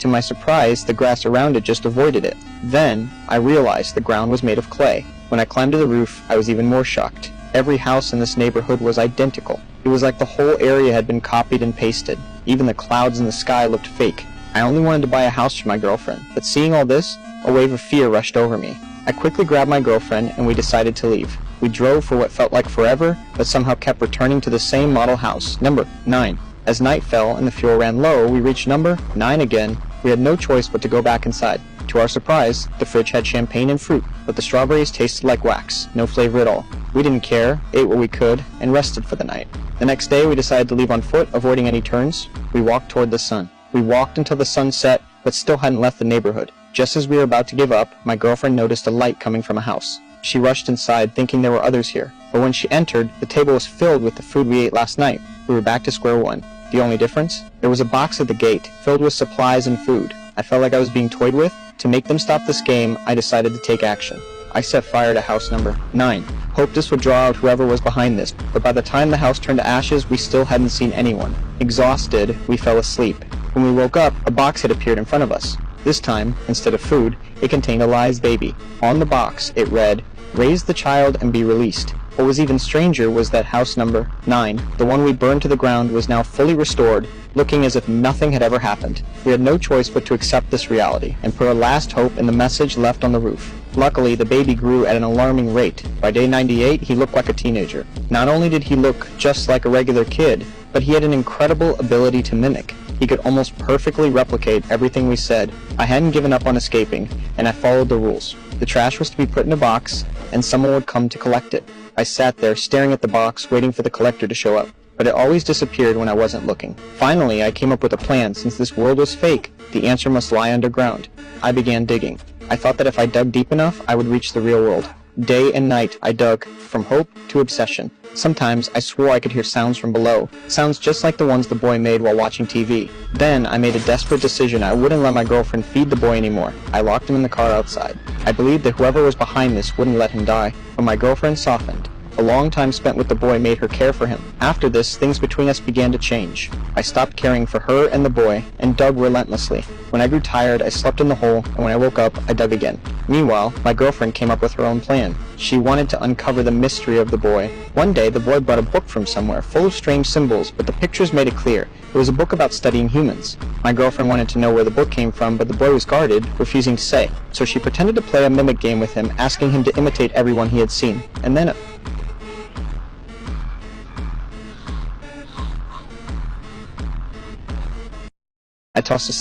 To my surprise, the grass around it just avoided it. Then, I realized the ground was made of clay. When I climbed to the roof, I was even more shocked. Every house in this neighborhood was identical. It was like the whole area had been copied and pasted. Even the clouds in the sky looked fake. I only wanted to buy a house for my girlfriend, but seeing all this, a wave of fear rushed over me. I quickly grabbed my girlfriend and we decided to leave. We drove for what felt like forever, but somehow kept returning to the same model house, number 9. As night fell and the fuel ran low, we reached number 9 again. We had no choice but to go back inside. To our surprise, the fridge had champagne and fruit, but the strawberries tasted like wax, no flavor at all. We didn't care, ate what we could, and rested for the night. The next day, we decided to leave on foot, avoiding any turns. We walked toward the sun. We walked until the sun set, but still hadn't left the neighborhood. Just as we were about to give up, my girlfriend noticed a light coming from a house. She rushed inside, thinking there were others here. But when she entered, the table was filled with the food we ate last night. We were back to square one. The only difference? There was a box at the gate, filled with supplies and food. I felt like I was being toyed with. To make them stop this game, I decided to take action. I set fire to house number 9. Hoped this would draw out whoever was behind this, but by the time the house turned to ashes, we still hadn't seen anyone. Exhausted, we fell asleep. When we woke up, a box had appeared in front of us. This time, instead of food, it contained Eli's baby. On the box, it read, "Raise the child and be released." What was even stranger was that house number 9, the one we burned to the ground, was now fully restored, looking as if nothing had ever happened. We had no choice but to accept this reality, and put our last hope in the message left on the roof. Luckily, the baby grew at an alarming rate. By day 98, he looked like a teenager. Not only did he look just like a regular kid, but he had an incredible ability to mimic. He could almost perfectly replicate everything we said. I hadn't given up on escaping, and I followed the rules. The trash was to be put in a box, and someone would come to collect it. I sat there, staring at the box, waiting for the collector to show up, but it always disappeared when I wasn't looking. Finally, I came up with a plan. Since this world was fake, the answer must lie underground. I began digging. I thought that if I dug deep enough, I would reach the real world. Day and night, I dug, from hope to obsession. Sometimes, I swore I could hear sounds from below, sounds just like the ones the boy made while watching TV. Then, I made a desperate decision. I wouldn't let my girlfriend feed the boy anymore. I locked him in the car outside. I believed that whoever was behind this wouldn't let him die, but my girlfriend softened. A long time spent with the boy made her care for him. After this, things between us began to change. I stopped caring for her and the boy, and dug relentlessly. When I grew tired, I slept in the hole, and when I woke up, I dug again. Meanwhile, my girlfriend came up with her own plan. She wanted to uncover the mystery of the boy. One day, the boy brought a book from somewhere, full of strange symbols, but the pictures made it clear. It was a book about studying humans. My girlfriend wanted to know where the book came from, but the boy was guarded, refusing to say. So she pretended to play a mimic game with him, asking him to imitate everyone he had seen. And then I tossed a